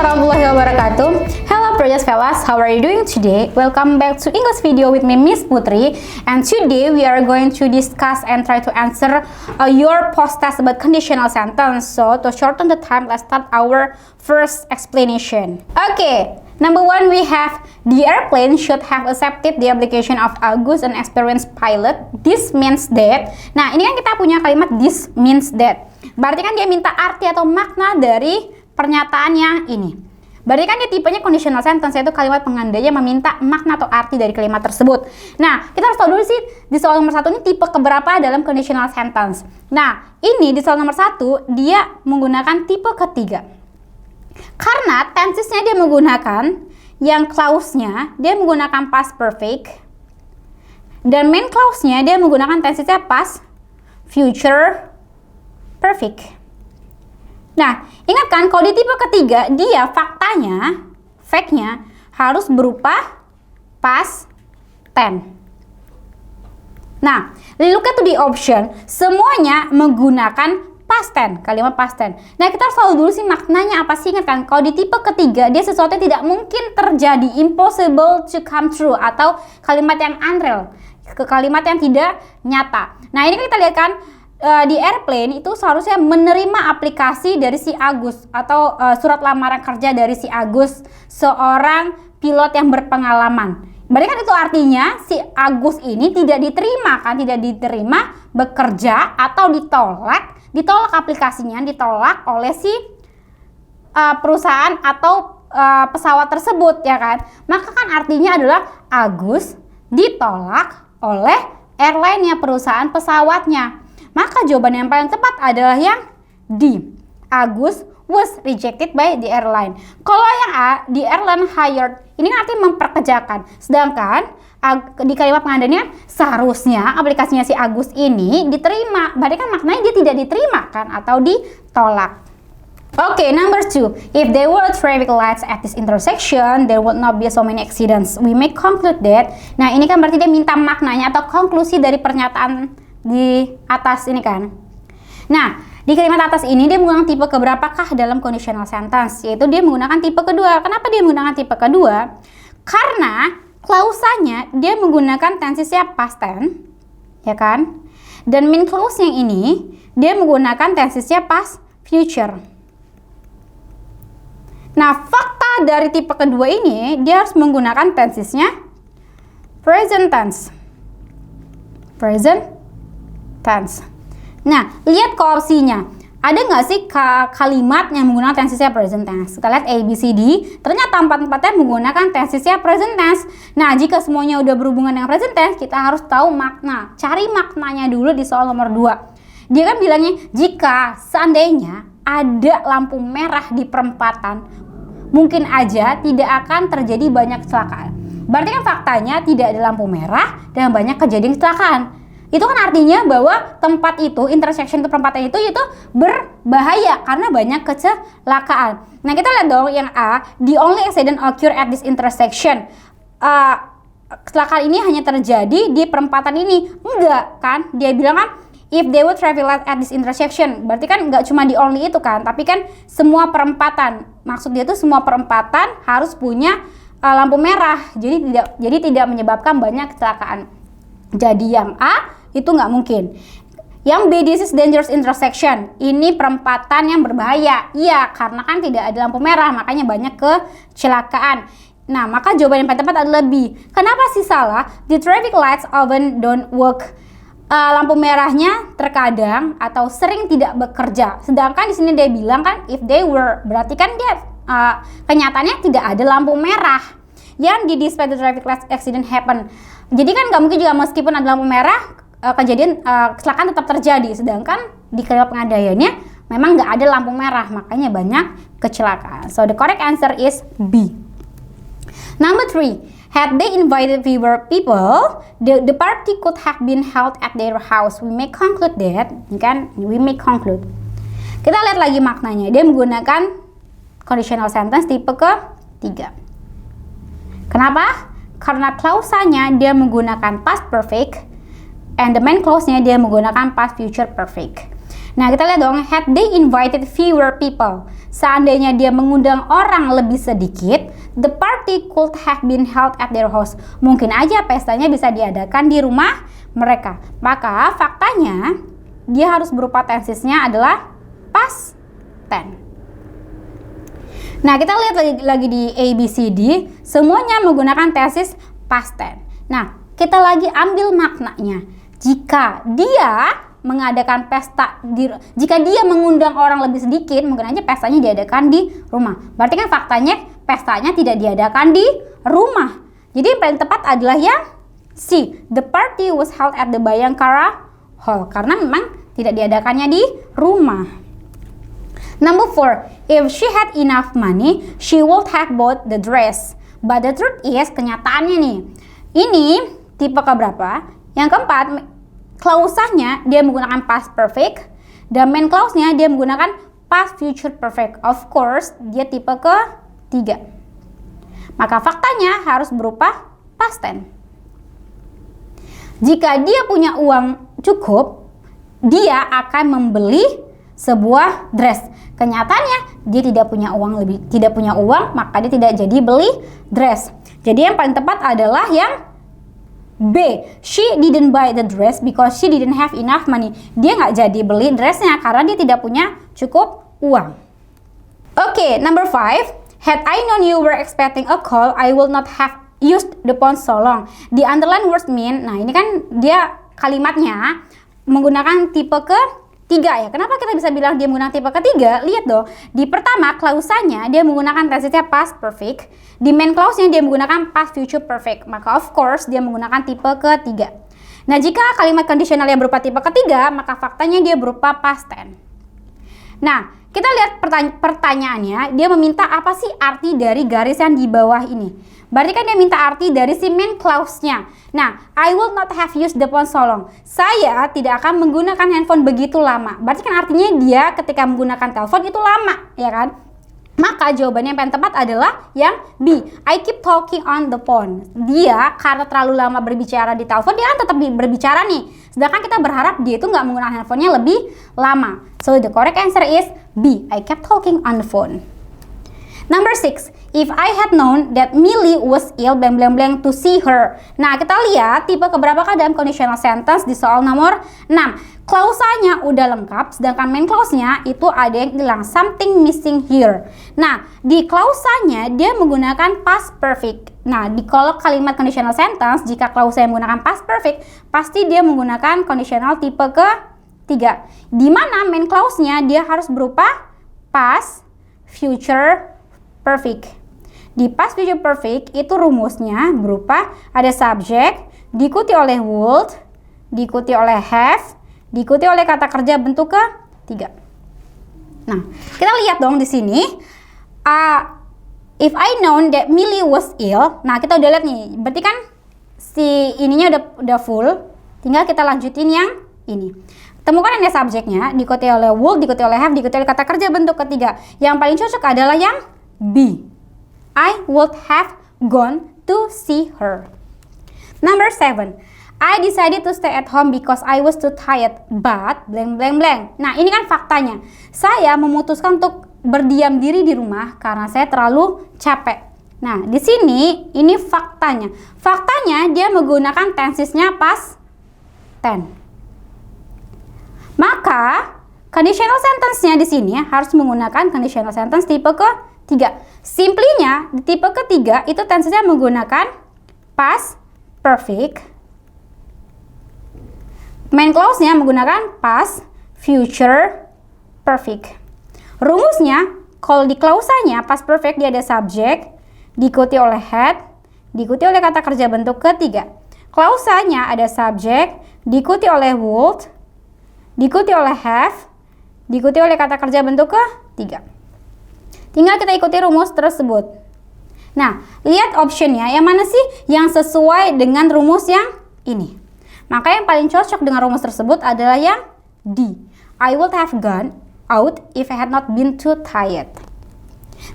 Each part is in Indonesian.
warahmatullahi wabarakatuh. Hello Project Fellas, how are you doing today? Welcome back to English video with me, Miss Putri. And today we are going to discuss and try to answer your post test about conditional sentence. So to shorten the time, let's start our first explanation. Okay, number one, we have the airplane should have accepted the application of a good and experienced pilot. This means that. Nah, ini kan kita punya kalimat this means that. Berarti kan dia minta arti atau makna dari pernyataannya ini. Berarti kan dia tipenya conditional sentence, yaitu kalimat pengandainya meminta makna atau arti dari kalimat tersebut. Nah, kita harus tahu dulu sih di soal nomor 1 ini tipe keberapa dalam conditional sentence. Nah, ini di soal nomor 1 dia menggunakan tipe ketiga. Karena tensesnya dia menggunakan yang clause-nya dia menggunakan past perfect, dan main clause-nya dia menggunakan tensesnya past future perfect. Nah, ingat kan kalau di tipe ketiga dia faktanya, fact-nya harus berupa past tense. Nah, look at the option, semuanya menggunakan past tense, kalimat past tense. Nah, kita harus tahu dulu sih maknanya apa sih. Ingat kan kalau di tipe ketiga dia sesuatu yang tidak mungkin terjadi, impossible to come true, atau kalimat yang unreal, kalimat yang tidak nyata. Nah, ini kan kita lihat kan di airplane itu seharusnya menerima aplikasi dari si Agus atau surat lamaran kerja dari si Agus, seorang pilot yang berpengalaman. Berarti kan itu artinya si Agus ini tidak diterima kan, tidak diterima bekerja atau ditolak aplikasinya, ditolak oleh si perusahaan atau pesawat tersebut, ya kan. Maka kan artinya adalah Agus ditolak oleh airline-nya, perusahaan pesawatnya. Maka jawaban yang paling tepat adalah yang D. Agus was rejected by the airline. Kalau yang A, the airline hired, ini artinya memperkerjakan. Sedangkan di kalimat pengandainya seharusnya aplikasinya si Agus ini diterima. Berarti kan maknanya dia tidak diterima kan, atau ditolak. Okay, number 2. If there were traffic lights at this intersection, there would not be so many accidents. We may conclude that. Nah, ini kan berarti dia minta maknanya atau konklusi dari pernyataan di atas ini kan. Nah, di kalimat atas ini dia menggunakan tipe keberapakah dalam conditional sentence? Yaitu dia menggunakan tipe kedua. Kenapa dia menggunakan tipe kedua? Karena klausanya dia menggunakan tensesnya past tense, ya kan? Dan main clause yang ini dia menggunakan tensesnya past future. Nah, fakta dari tipe kedua ini dia harus menggunakan tensesnya present tense. Present tense. Nah, lihat ke opsinya. Ada nggak sih kalimat yang menggunakan tensesnya present tense? Kita lihat A, B, C, D. Ternyata empat-empatnya menggunakan tensesnya present tense. Nah, jika semuanya udah berhubungan dengan present tense, kita harus tahu makna. Cari maknanya dulu di soal nomor 2. Dia kan bilangnya, jika seandainya ada lampu merah di perempatan, mungkin aja tidak akan terjadi banyak kecelakaan. Berarti kan faktanya tidak ada lampu merah dan banyak kejadian kecelakaan. Itu kan artinya bahwa tempat itu, intersection itu, perempatan itu berbahaya karena banyak kecelakaan. Nah, kita lihat dong yang A, the only accident occur at this intersection. Kecelakaan ini hanya terjadi di perempatan ini. Enggak kan? Dia bilang kan, if they would traffic light at this intersection. Berarti kan enggak cuma di only itu kan, tapi kan semua perempatan. Maksud dia tuh semua perempatan harus punya lampu merah. Jadi tidak menyebabkan banyak kecelakaan. Jadi yang A itu nggak mungkin. Yang B, this is dangerous intersection. Ini perempatan yang berbahaya. Iya, karena kan tidak ada lampu merah, makanya banyak kecelakaan. Nah, maka jawaban yang paling tepat adalah B. Kenapa sih salah? The traffic lights often don't work. Lampu merahnya terkadang atau sering tidak bekerja. Sedangkan di sini dia bilang kan if they were, berarti kan dia kenyataannya tidak ada lampu merah. Yang di despite the traffic lights accident happen. Jadi kan nggak mungkin juga meskipun ada lampu merah kejadian kecelakaan tetap terjadi. Sedangkan di kalimat pengandaiannya memang nggak ada lampu merah, makanya banyak kecelakaan. So the correct answer is B. Number 3, had they invited fewer people, the party could have been held at their house. We may conclude that, kan? We may conclude. Kita lihat lagi maknanya. Dia menggunakan conditional sentence tipe ketiga. Kenapa? Karena klausanya dia menggunakan past perfect, and the main clause-nya dia menggunakan past future perfect. Nah, kita lihat dong, had they invited fewer people. seandainya dia mengundang orang lebih sedikit, the party could have been held at their house. Mungkin aja pestanya bisa diadakan di rumah mereka. Maka faktanya dia harus berupa tensesnya adalah past tense. Nah, kita lihat lagi di ABCD, semuanya menggunakan tenses past tense. Nah, kita lagi ambil maknanya. Jika dia mengadakan pesta jika dia mengundang orang lebih sedikit, mungkin aja pestanya diadakan di rumah. Berarti kan faktanya pestanya tidak diadakan di rumah. Jadi yang paling tepat adalah yang C. The party was held at the Bayangkara Hall, karena memang tidak diadakannya di rumah. Number 4, if she had enough money, she would have bought the dress. But the truth is, kenyataannya nih, ini tipe keberapa? Yang keempat, klausanya dia menggunakan past perfect, dan main clause-nya dia menggunakan past future perfect. Of course, dia tipe ketiga. Maka faktanya harus berupa past tense. Jika dia punya uang cukup, dia akan membeli sebuah dress. Kenyataannya dia tidak punya uang, maka dia tidak jadi beli dress. Jadi yang paling tepat adalah yang B. She didn't buy the dress because she didn't have enough money. Dia nggak jadi beli dressnya karena dia tidak punya cukup uang. Oke, number 5. Had I known you were expecting a call, I would not have used the phone so long. The underline words mean, nah ini kan dia kalimatnya menggunakan tipe ketiga ya. Kenapa kita bisa bilang dia menggunakan tipe ketiga? Lihat dong, di pertama klausanya dia menggunakan tensesnya past perfect, di main clause-nya dia menggunakan past future perfect. Maka of course dia menggunakan tipe ketiga. Nah, jika kalimat conditional yang berupa tipe ketiga, maka faktanya dia berupa past tense. Nah, kita lihat pertanyaannya, dia meminta apa sih arti dari garis yang di bawah ini. Berarti kan dia minta arti dari si main clause-nya. Nah, I will not have used the phone so long. Saya tidak akan menggunakan handphone begitu lama. Berarti kan artinya dia ketika menggunakan telepon itu lama, ya kan? Maka jawabannya yang paling tepat adalah yang B. I keep talking on the phone. Dia karena terlalu lama berbicara di telepon, dia kan tetap berbicara nih. Sedangkan kita berharap dia itu nggak menggunakan handphonenya lebih lama. So the correct answer is B. I kept talking on the phone. Number 6, if I had known that Millie was ill blank blank blank to see her. Nah, kita lihat tipe keberapakah dalam conditional sentence di soal nomor 6. Klausanya udah lengkap, sedangkan main clause-nya itu ada yang hilang, something missing here. Nah, di klausanya dia menggunakan past perfect. Nah, di kalau kalimat conditional sentence, jika klausanya menggunakan past perfect, pasti dia menggunakan conditional tipe ketiga. Di mana main clause-nya dia harus berupa past future perfect. Di past future perfect itu rumusnya berupa ada subject, diikuti oleh would, diikuti oleh have, diikuti oleh kata kerja bentuk ketiga. Nah, kita lihat dong di sini. If I known that Millie was ill, nah kita udah lihat nih. Berarti kan si ininya udah full. Tinggal kita lanjutin yang ini. Temukan ini subjeknya, diikuti oleh would, diikuti oleh have, diikuti oleh kata kerja bentuk ketiga. Yang paling cocok adalah yang B. I would have gone to see her. Number 7. I decided to stay at home because I was too tired, but blank blank blank. Nah, ini kan faktanya. Saya memutuskan untuk berdiam diri di rumah karena saya terlalu capek. Nah, di sini ini faktanya. Faktanya dia menggunakan tensesnya past tense. Maka conditional sentence-nya di sini harus menggunakan conditional sentence tipe ketiga. Simply-nya di tipe ketiga itu tensesnya menggunakan past perfect. Main clause-nya menggunakan past future perfect. Rumusnya, kalau di klausanya past perfect dia ada subject, diikuti oleh had, diikuti oleh kata kerja bentuk ketiga. Klausanya ada subject, diikuti oleh would, diikuti oleh have, diikuti oleh kata kerja bentuk ketiga. Tinggal kita ikuti rumus tersebut. Nah, lihat optionnya, yang mana sih yang sesuai dengan rumus yang ini. Maka yang paling cocok dengan rumus tersebut adalah yang D. I would have gone out if I had not been too tired.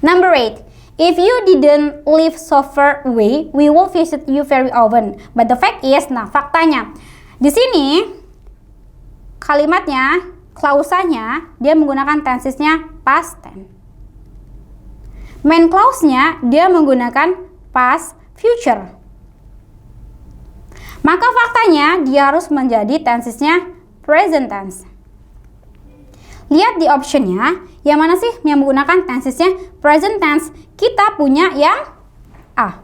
Number 8. If you didn't live so far away, we will visit you very often. But the fact is, nah faktanya, di sini kalimatnya, klausanya, dia menggunakan tensesnya past tense. Main clause-nya dia menggunakan past future. Maka faktanya dia harus menjadi tensesnya present tense. Lihat di optionnya, yang mana sih yang menggunakan tensesnya present tense? Kita punya yang A.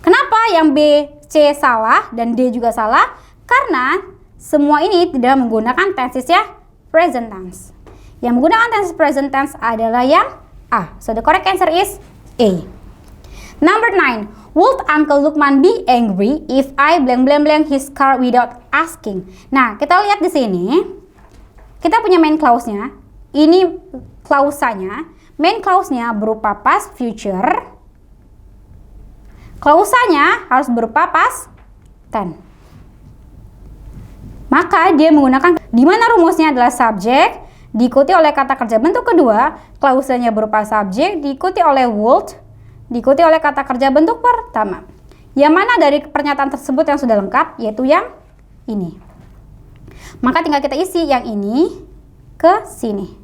Kenapa yang B, C salah dan D juga salah? Karena semua ini tidak menggunakan tensesnya present tense. Yang menggunakan tenses present tense adalah yang A. So the correct answer is A. Number 9. Would Uncle Lukman be angry if I blank blank blank his car without asking? Nah, kita lihat di sini. Kita punya main clause-nya. Ini klausanya. Main clause-nya berupa past future. Klausanya harus berupa past tense. Maka dia menggunakan di mana rumusnya adalah subjek diikuti oleh kata kerja bentuk kedua, klausanya berupa subjek diikuti oleh would, diikuti oleh kata kerja bentuk pertama. Yang mana dari pernyataan tersebut yang sudah lengkap, yaitu yang ini. Maka tinggal kita isi yang ini ke sini.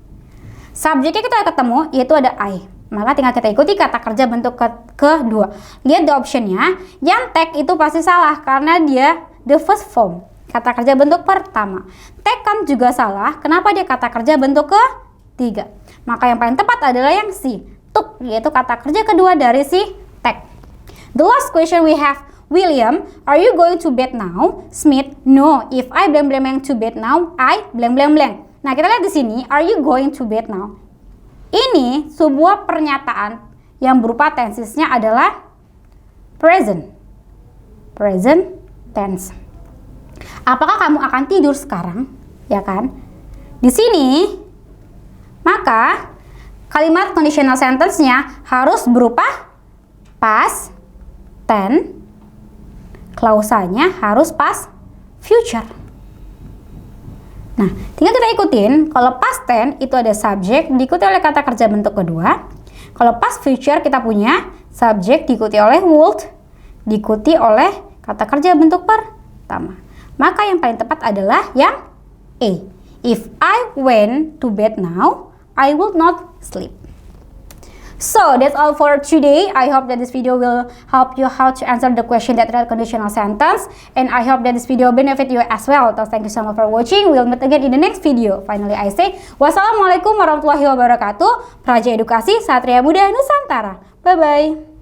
Subjeknya kita ketemu, yaitu ada I. Maka tinggal kita ikuti kata kerja bentuk kedua. Lihat di optionnya, yang tag itu pasti salah karena dia the first form. Kata kerja bentuk pertama. Take juga salah, kenapa dia kata kerja bentuk ketiga. Maka yang paling tepat adalah yang C. Yaitu kata kerja kedua dari si tag. The last question we have, William, are you going to bed now? Smith, no. If I blank blank blank to bed now, I blank blank blank. Nah, kita lihat di sini, are you going to bed now? Ini sebuah pernyataan yang berupa tensesnya adalah present tense. Apakah kamu akan tidur sekarang? Ya kan? Di sini, maka kalimat conditional sentence-nya harus berupa past tense, klausanya harus past future. Nah, tinggal kita ikutin, kalau past tense itu ada subjek diikuti oleh kata kerja bentuk kedua. Kalau past future kita punya subjek diikuti oleh would, diikuti oleh kata kerja bentuk pertama. Maka yang paling tepat adalah yang A. If I went to bed now, I will not sleep. So that's all for today. I hope that this video will help you how to answer the question that read conditional sentence, and I hope that this video benefit you as well. So thank you so much for watching. We'll meet again in the next video. Finally I say wassalamualaikum warahmatullahi wabarakatuh. Praja Edukasi Satria Muda Nusantara. Bye bye.